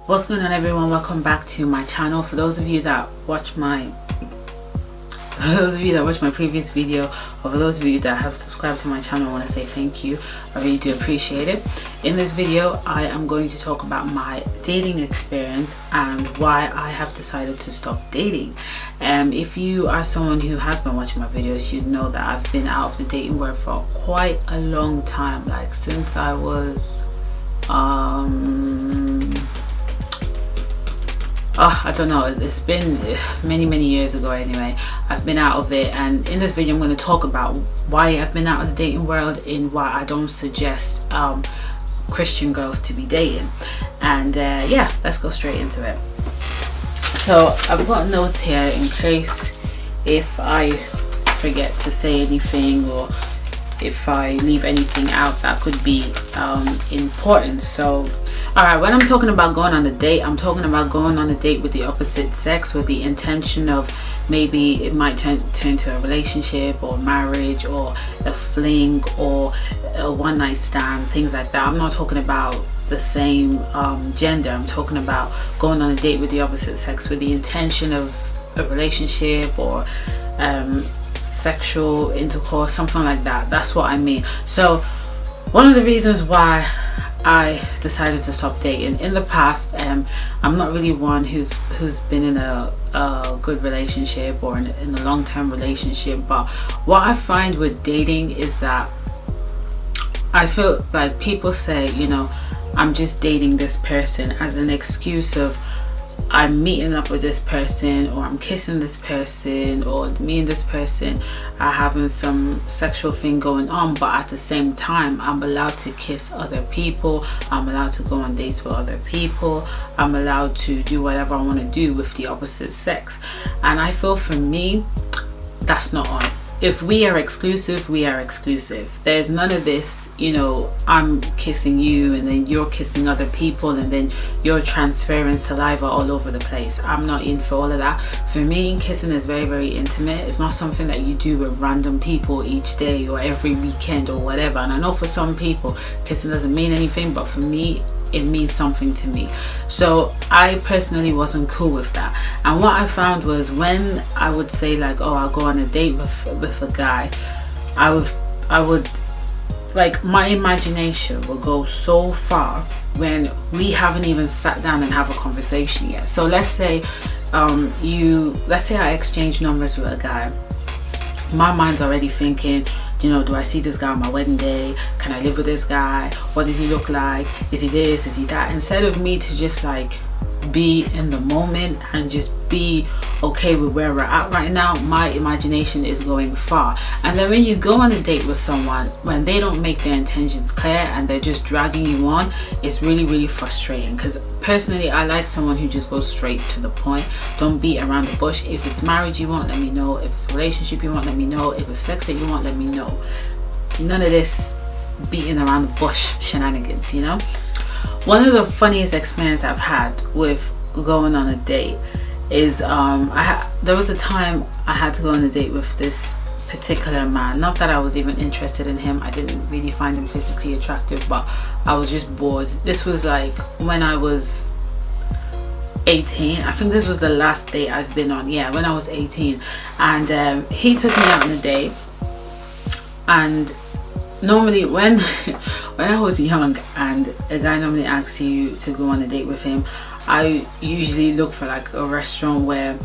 What's going on, everyone? Welcome back to my channel. For those of you that watch my previous video, or for those of you that have subscribed to my channel, I want to say thank you. I really do appreciate it. In this video I am going to talk about my dating experience and why I have decided to stop dating. If you are someone who has been watching my videos, you know that I've been out of the dating world for quite a long time, like since I was I don't know, it's been many years ago. Anyway, I've been out of it, and in this video I'm going to talk about why I've been out of the dating world and why I don't suggest Christian girls to be dating. And yeah, let's go straight into it. So I've got notes here in case if I forget to say anything or if I leave anything out that could be important. So alright, when I'm talking about going on a date, I'm talking about going on a date with the opposite sex with the intention of maybe it might turn to a relationship or marriage or a fling or a one night stand, things like that. I'm not talking about the same gender. I'm talking about going on a date with the opposite sex with the intention of a relationship or sexual intercourse, something like that. That's what I mean. So one of the reasons why I decided to stop dating in the past, I'm not really one who's been in a good relationship or in a long-term relationship, but what I find with dating is that I feel like people say, you know, I'm just dating this person as an excuse of I'm meeting up with this person, or I'm kissing this person, or me and this person are having some sexual thing going on, but at the same time I'm allowed to kiss other people, I'm allowed to go on dates with other people, I'm allowed to do whatever I want to do with the opposite sex. And I feel for me that's not on. If we are exclusive, we are exclusive. There's none of this, you know, I'm kissing you and then you're kissing other people and then you're transferring saliva all over the place. I'm not in for all of that. For me, kissing is very intimate. It's not something that you do with random people each day or every weekend or whatever. And I know for some people kissing doesn't mean anything, but for me it means something to me. So I personally wasn't cool with that. And what I found was when I would say like, oh, I'll go on a date with a guy, I would like, my imagination will go so far when we haven't even sat down and have a conversation yet. So let's say I exchange numbers with a guy. My mind's already thinking, you know, do I see this guy on my wedding day? Can I live with this guy? What does he look like? Is he this? Is he that? Instead of me to just like be in the moment and just be okay with where we're at right now, my imagination is going far. And then when you go on a date with someone, when they don't make their intentions clear and they're just dragging you on, it's really frustrating. Because personally, I like someone who just goes straight to the point. Don't beat around the bush. If it's marriage you want, let me know. If it's a relationship you want, let me know. If it's sex that you want, let me know. None of this beating around the bush shenanigans, you know. One of the funniest experience I've had with going on a date is there was a time I had to go on a date with this particular man. Not that I was even interested in him, I didn't really find him physically attractive, but I was just bored. This was like when I was 18. I think this was the last date I've been on, yeah, when I was 18. And he took me out on a date. And normally when I was young and a guy normally asks you to go on a date with him, I usually look for like a restaurant where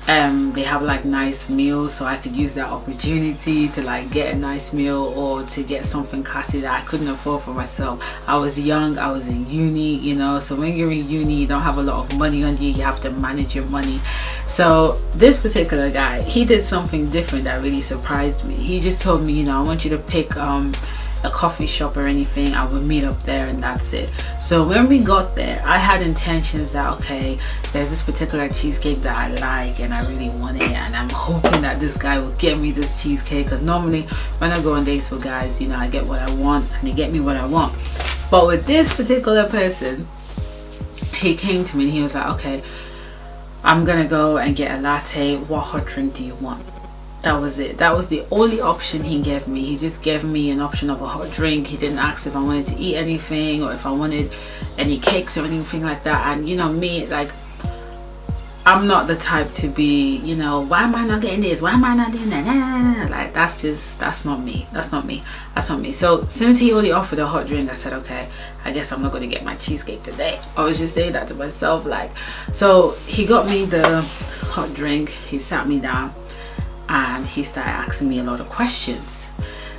they have like nice meals, so I could use that opportunity to like get a nice meal or to get something classy that I couldn't afford for myself. I was young, I was in uni, you know, so when you're in uni you don't have a lot of money on you, you have to manage your money. So this particular guy, he did something different that really surprised me. He just told me, you know, I want you to pick a coffee shop or anything, I would meet up there and that's it. So when we got there, I had intentions that, okay, there's this particular cheesecake that I like and I really want it, and I'm hoping that this guy will get me this cheesecake, because normally when I go on dates with guys, you know, I get what I want and they get me what I want. But with this particular person, he came to me and he was like, okay, I'm gonna go and get a latte, what hot drink do you want? That was it. That was the only option he gave me. He just gave me an option of a hot drink. He didn't ask if I wanted to eat anything or if I wanted any cakes or anything like that. And you know me, like, I'm not the type to be, you know, why am I not getting this? Why am I not doing that? Nah, nah, nah, nah. Like, that's not me. That's not me. That's not me. So since he only offered a hot drink, I said, okay, I guess I'm not going to get my cheesecake today. I was just saying that to myself. Like, so he got me the hot drink. He sat me down and he started asking me a lot of questions.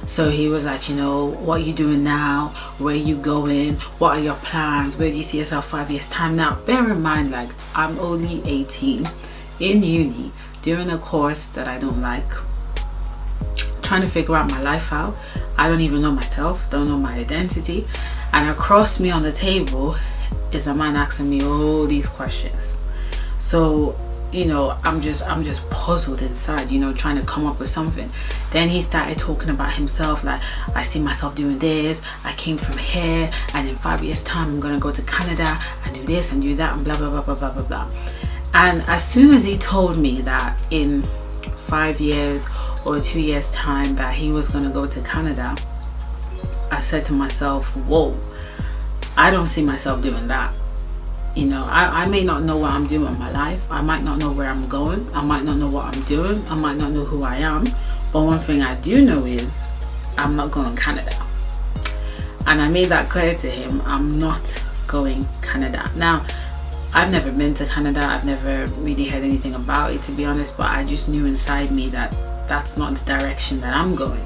So he was like, you know, what are you doing now? Where are you going? What are your plans? Where do you see yourself 5 years time? Now, bear in mind, like, I'm only 18 in uni doing a course that I don't like, trying to figure out my life out. I don't even know myself, don't know my identity. And across me on the table is a man asking me all these questions. So, you know, I'm just puzzled inside, you know, trying to come up with something. Then he started talking about himself, like, I see myself doing this, I came from here, and in 5 years time I'm gonna go to Canada and do this and do that and blah blah blah blah blah blah blah. And as soon as he told me that in 5 years or 2 years time that he was gonna go to Canada, I said to myself, whoa, I don't see myself doing that. You know, I may not know what I'm doing in my life. I might not know where I'm going. I might not know what I'm doing. I might not know who I am. But one thing I do know is I'm not going Canada. And I made that clear to him. I'm not going Canada. Now, I've never been to Canada. I've never really heard anything about it, to be honest. But I just knew inside me that that's not the direction that I'm going.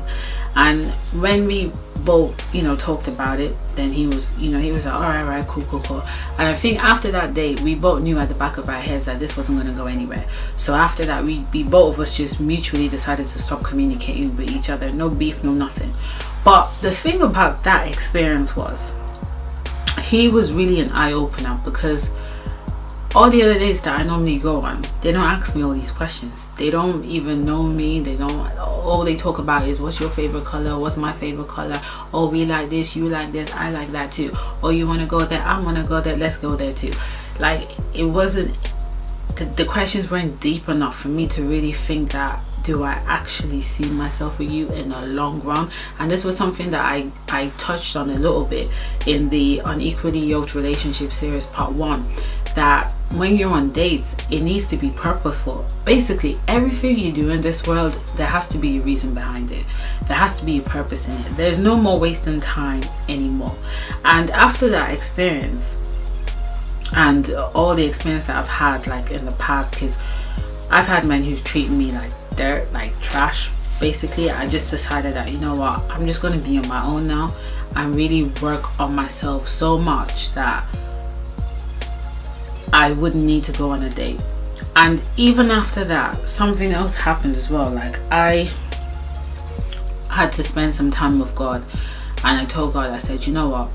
And when we both, you know, talked about it, then he was, you know, he was like, all right, cool. And I think after that day, we both knew at the back of our heads that this wasn't going to go anywhere. So after that, we both of us just mutually decided to stop communicating with each other. No beef, no nothing. But the thing about that experience was, he was really an eye-opener, because all the other days that I normally go on, they don't ask me all these questions. They don't even know me. They don't, all they talk about is, what's your favorite color? What's my favorite color? Oh, we like this, you like this, I like that too. Oh, you want to go there? I want to go there, let's go there too. Like, it wasn't, the questions weren't deep enough for me to really think that, do I actually see myself with you in the long run? And this was something that I touched on a little bit in the Unequally Yoked Relationship series part 1, that when you're on dates, it needs to be purposeful. Basically, everything you do in this world, there has to be a reason behind it. There has to be a purpose in it. There's no more wasting time anymore. And after that experience, and all the experience that I've had, like, in the past, because I've had men who've treated me like dirt, like trash. Basically, I just decided that, you know what, I'm just going to be on my own now and really work on myself so much that I wouldn't need to go on a date. And even after that, something else happened as well. Like, I had to spend some time with God, and I told God, I said, you know what,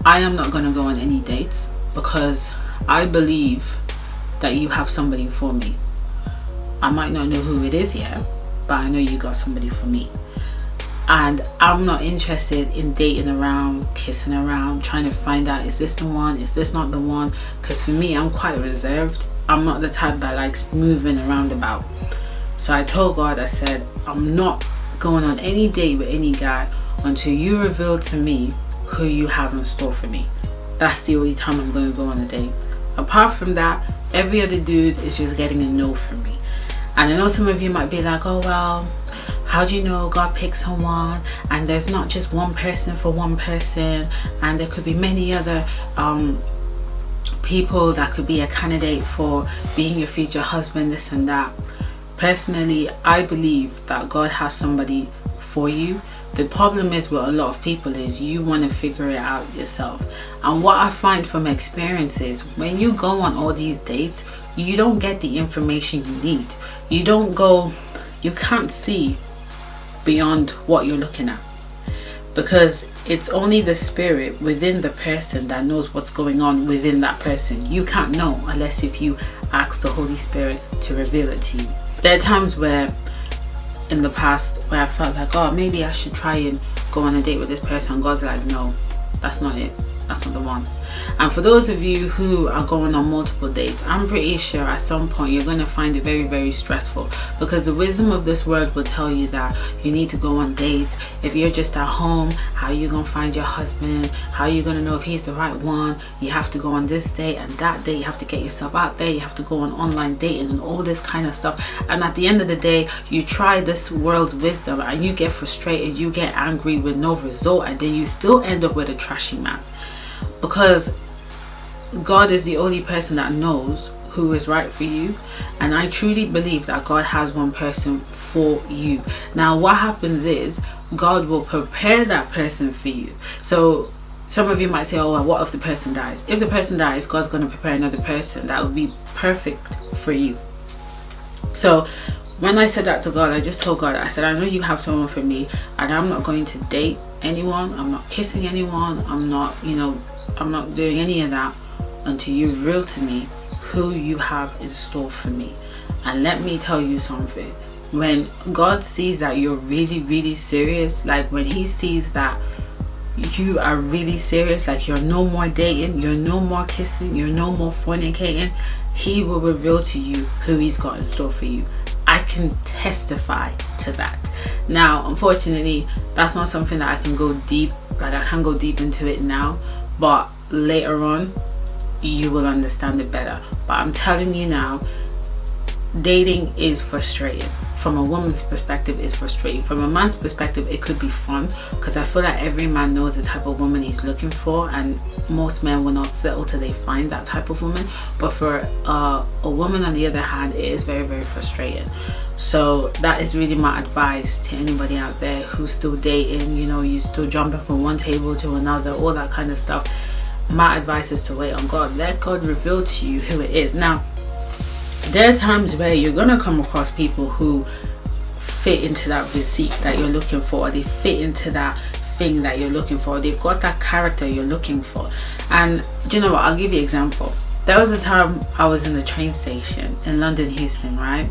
I am not going to go on any dates, because I believe that you have somebody for me. I might not know who it is yet, but I know you got somebody for me. And I'm not interested in dating around, kissing around, trying to find out, is this the one, is this not the one? Because for me, I'm quite reserved. I'm not the type that likes moving around about. So I told God, I said, I'm not going on any date with any guy until you reveal to me who you have in store for me. That's the only time I'm going to go on a date. Apart from that, every other dude is just getting a no from me. And I know some of you might be like, oh well, how do you know God picked someone, and there's not just one person for one person, and there could be many other people that could be a candidate for being your future husband, this and that. Personally, I believe that God has somebody for you. The problem is with a lot of people is you want to figure it out yourself. And what I find from experience is, when you go on all these dates, you don't get the information you need. You can't see beyond what you're looking at, because it's only the spirit within the person that knows what's going on within that person. You can't know unless if you ask the Holy Spirit to reveal it to you. There are times where in the past where I felt like, oh, maybe I should try and go on a date with this person, and God's like, no, that's not it, that's not the one. And for those of you who are going on multiple dates, I'm pretty sure at some point you're going to find it very, very stressful, because the wisdom of this word will tell you that you need to go on dates. If you're just at home, how are you going to find your husband? How are you going to know if he's the right one? You have to go on this date and that date. You have to get yourself out there. You have to go on online dating and all this kind of stuff. And at the end of the day, you try this world's wisdom and you get frustrated, you get angry with no result, and then you still end up with a trashy man. Because God is the only person that knows who is right for you, and I truly believe that God has one person for you. Now what happens is God will prepare that person for you. So some of you might say, oh well, what if the person dies? If the person dies, God's going to prepare another person that will be perfect for you. So when I said that to God, I just told God, I said, I know you have someone for me, and I'm not going to date anyone, I'm not kissing anyone, I'm not doing any of that until you reveal to me who you have in store for me. And let me tell you something, when God sees that you're really, really serious, like when he sees that you are really serious, like you're no more dating, you're no more kissing, you're no more fornicating, he will reveal to you who he's got in store for you. I can testify to that. Now unfortunately that's not something that I can go deep, like I can't go deep into it now, but later on you will understand it better. But I'm telling you now, dating is frustrating. From a woman's perspective, it's frustrating. From a man's perspective, it could be fun, because I feel like every man knows the type of woman he's looking for, and most men will not settle till they find that type of woman. But for a woman on the other hand, it is very, very frustrating. So that is really my advice to anybody out there who's still dating, you still jumping from one table to another, all that kind of stuff. My advice is to wait on God. Let God reveal to you who it is. Now there are times where you're gonna come across people who fit into that physique that you're looking for, or they fit into that thing that you're looking for, they've got that character you're looking for. And do you know what, I'll give you an example. There was a time I was in the train station in London, Houston, right?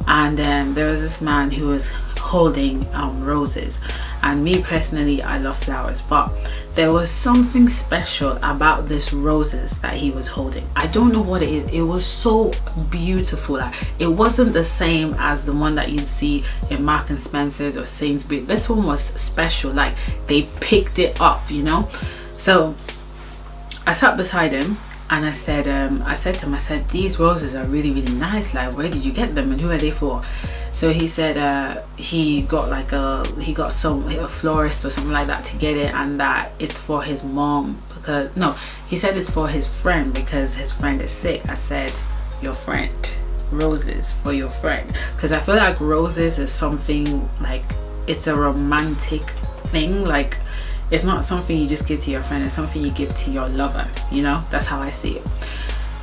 And there was this man who was holding roses, and me personally, I love flowers, but there was something special about this roses that he was holding. I don't know what it is. It was so beautiful. Like, it wasn't the same as the one that you'd see in Marks and Spencer's or Sainsbury's. This one was special. Like, they picked it up, So I sat beside him and I said to him, these roses are really, really nice. Like, where did you get them and who are they for? So he said he got a florist or something like that to get it, and that it's for his mom, because no, he said it's for his friend because his friend is sick. I said, your friend, roses for your friend, because I feel like roses is something like, it's a romantic thing. Like, it's not something you just give to your friend, it's something you give to your lover, that's how I see it.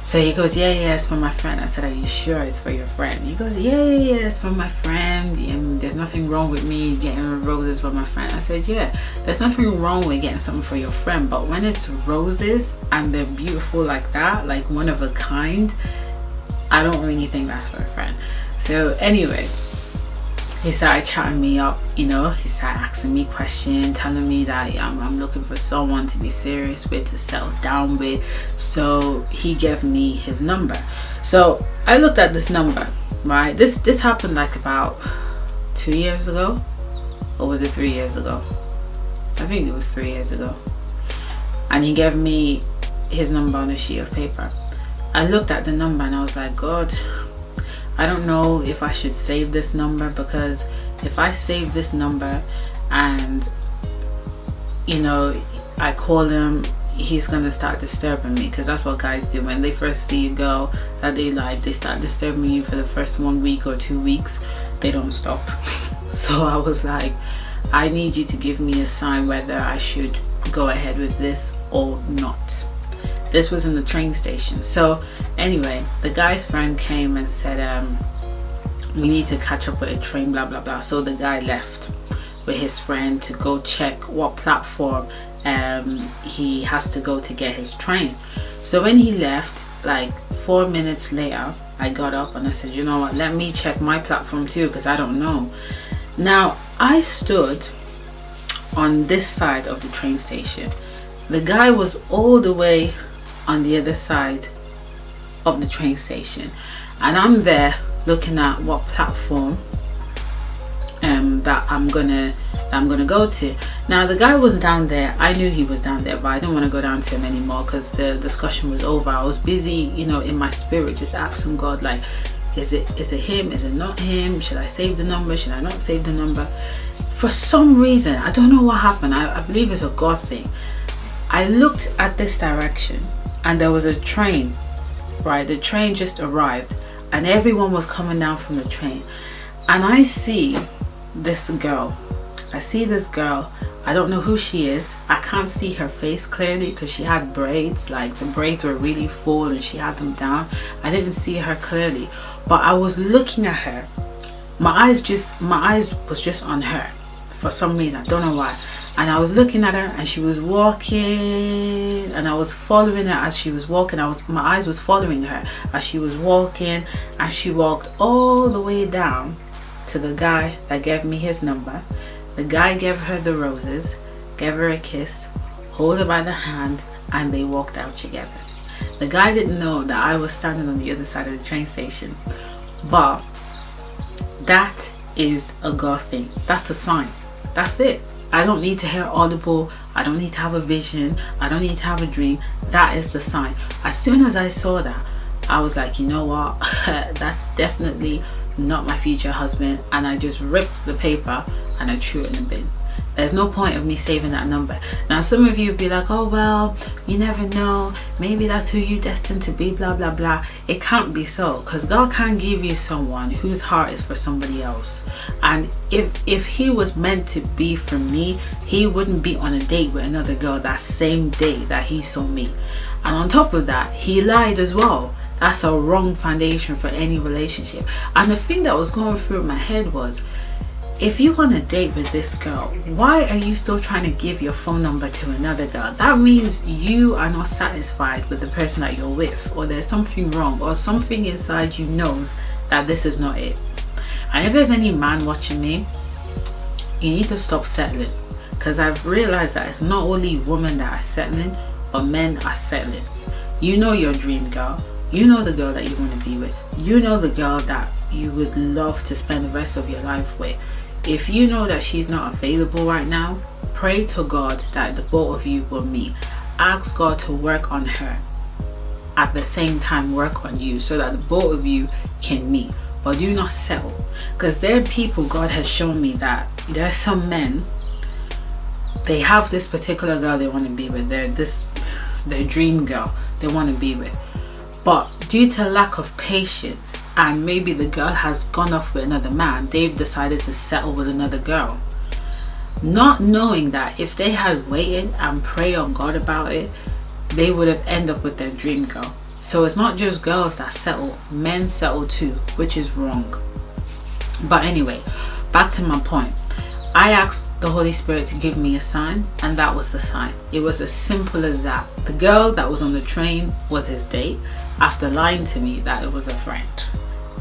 So he goes, yeah, it's for my friend. I said, are you sure it's for your friend? He goes, yeah, it's for my friend. There's nothing wrong with me getting roses for my friend. I said, yeah, there's nothing wrong with getting something for your friend, but when it's roses and they're beautiful like that, like one of a kind, I don't really think that's for a friend. So anyway, he started chatting me up, he started asking me questions, telling me that I'm looking for someone to be serious with, to settle down with. So he gave me his number. So I looked at this number, right? This happened like about 2 years ago, or was it 3 years ago? I think it was 3 years ago. And he gave me his number on a sheet of paper. I looked at the number and I was like, God, I don't know if I should save this number, because if I save this number and I call him, he's gonna start disturbing me, because that's what guys do when they first see a girl that they like. They start disturbing you for the first 1 week or 2 weeks. They don't stop. So I was like, I need you to give me a sign whether I should go ahead with this or not. This was in the train station. So anyway, the guy's friend came and said, we need to catch up with a train, blah blah blah. So the guy left with his friend to go check what platform he has to go to get his train. So when he left, like 4 minutes later, I got up and I said, you know what, let me check my platform too, because I don't know. Now I stood on this side of the train station, The guy was all the way on the other side of the train station, and I'm there looking at what platform that I'm gonna go to. Now the guy was down there. I knew he was down there, but I didn't want to go down to him anymore because the discussion was over. I was busy, in my spirit, just asking God, like, is it him? Is it not him? Should I save the number? Should I not save the number? For some reason, I don't know what happened. I believe it's a God thing. I looked at this direction and there was a train, right? The train just arrived and everyone was coming down from the train. And I see this girl. I don't know who she is. I can't see her face clearly because she had braids. Like, the braids were really full and she had them down. I didn't see her clearly, but I was looking at her. My eyes was just on her for some reason. I don't know why. And I was looking at her and she was walking and I was following her as she was walking. My eyes was following her as she was walking, and she walked all the way down to the guy that gave me his number. The guy gave her the roses, gave her a kiss, hold her by the hand, and they walked out together. The guy didn't know that I was standing on the other side of the train station, but that is a God thing. That's a sign. That's it. I don't need to hear audible. I don't need to have a vision. I don't need to have a dream. That is the sign. As soon as I saw that, I was like, you know what? That's definitely not my future husband. And I just ripped the paper and I threw it in the bin. There's no point of me saving that number. Now some of you would be like, oh well, you never know, maybe that's who you're destined to be, blah blah blah. It can't be so, because God can't give you someone whose heart is for somebody else. And if he was meant to be for me, he wouldn't be on a date with another girl that same day that he saw me. And on top of that, he lied as well. That's a wrong foundation for any relationship. And the thing that was going through my head was, if you want to date with this girl, why are you still trying to give your phone number to another girl? That means you are not satisfied with the person that you're with, or there's something wrong, or something inside you knows that this is not it. And if there's any man watching me, you need to stop settling, because I've realized that it's not only women that are settling, but men are settling. You know your dream girl. You know the girl that you want to be with. You know the girl that you would love to spend the rest of your life with. If you know that she's not available right now, pray to God that the both of you will meet. Ask God to work on her, at the same time work on you, so that the both of you can meet. But do not settle, because there are people, God has shown me that there are some men, they have this particular girl they want to be with, their dream girl they want to be with, but due to lack of patience, and maybe the girl has gone off with another man, they've decided to settle with another girl, not knowing that if they had waited and prayed on God about it, they would have ended up with their dream girl. So it's not just girls that settle, men settle too, which is wrong. But anyway, back to my point. I asked the Holy Spirit to give me a sign, and that was the sign. It was as simple as that. The girl that was on the train was his date, after lying to me that it was a friend.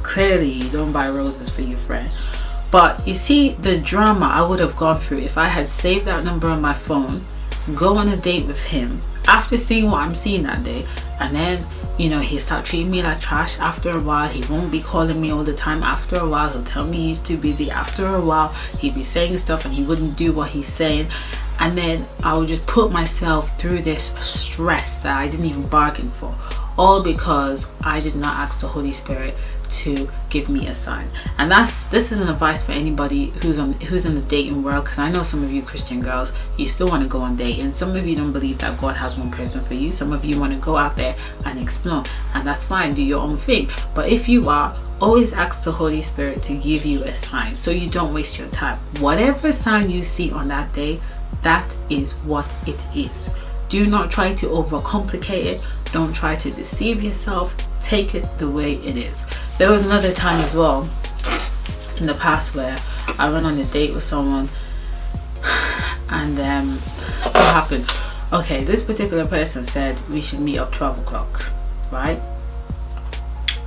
Clearly you don't buy roses for your friend. But you see the drama I would have gone through if I had saved that number on my phone, go on a date with him after seeing what I'm seeing that day, and then he start treating me like trash. After a while, he won't be calling me all the time. After a while, he'll tell me he's too busy. After a while, he'd be saying stuff and he wouldn't do what he's saying, and then I would just put myself through this stress that I didn't even bargain for, all because I did not ask the Holy Spirit to give me a sign. And this is an advice for anybody who's in the dating world, because I know some of you Christian girls, you still want to go on date, and some of you don't believe that God has one person for you. Some of you want to go out there and explore, and that's fine, do your own thing. But if you are, always ask the Holy Spirit to give you a sign, so you don't waste your time. Whatever sign you see on that day, that is what it is. Do not try to overcomplicate it. Don't try to deceive yourself. Take it the way it is. There was another time as well in the past where I went on a date with someone, and what happened? Okay, this particular person said we should meet up 12 o'clock, right,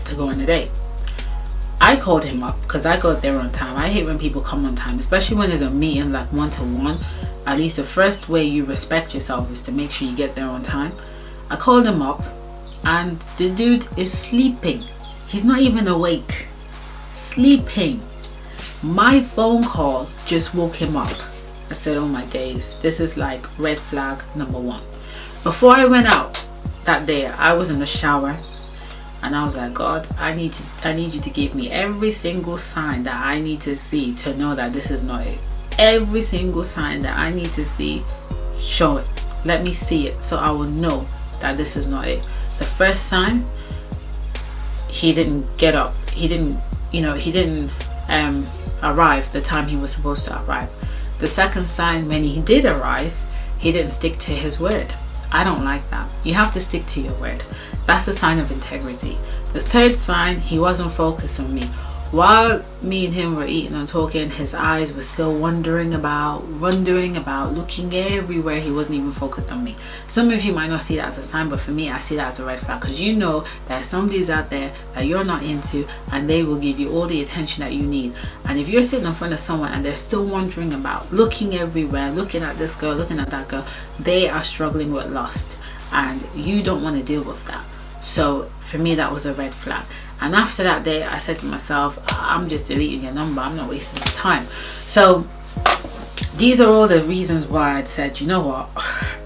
to go on a date. I called him up because I got there on time. I hate when people come on time, especially when there's a meeting like one-to-one. At least the first way you respect yourself is to make sure you get there on time. I called him up and the dude is sleeping. He's not even awake. Sleeping. My phone call just woke him up. I said, oh my days, this is like red flag number 1. Before I went out that day, I was in the shower and I was like, God, I need you to give me every single sign that I need to see to know that this is not it. Every single sign that I need to see, show it. Let me see it so I will know that this is not it. The first sign, he didn't get up. He didn't arrive the time he was supposed to arrive. The second sign, when he did arrive, he didn't stick to his word. I don't like that. You have to stick to your word. That's a sign of integrity. The third sign, he wasn't focused on me. While me and him were eating and talking, his eyes were still wandering about, looking everywhere. He wasn't even focused on me. Some of you might not see that as a sign, but for me, I see that as a red flag, because you know that somebody's out there that you're not into and they will give you all the attention that you need. And if you're sitting in front of someone and they're still wandering about, looking everywhere, looking at this girl, looking at that girl, they are struggling with lust and you don't want to deal with that. So for me, that was a red flag. And after that day, I said to myself, I'm just deleting your number. I'm not wasting my time. So these are all the reasons why I'd said, you know what,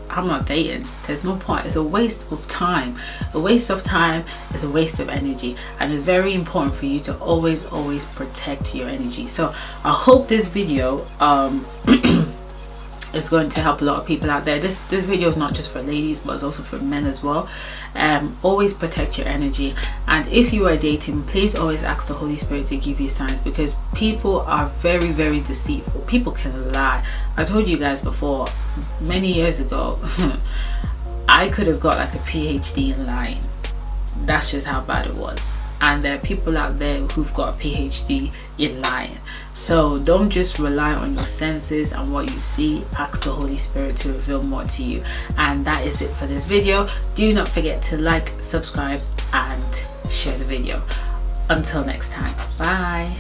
I'm not dating. There's no point. It's a waste of time. A waste of time is a waste of energy. And it's very important for you to always protect your energy. So I hope this video is going to help a lot of people out there. This video is not just for ladies, but it's also for men as well. Always protect your energy, and if you are dating, please always ask the Holy Spirit to give you signs, because people are very deceitful. People can lie. I told you guys before, many years ago, I could have got like a PhD in lying. That's just how bad it was. And there are people out there who've got a PhD in lying. So don't just rely on your senses and what you see. Ask the Holy Spirit to reveal more to you. And that is it for this video. Do not forget to like, subscribe and share the video. Until next time, bye.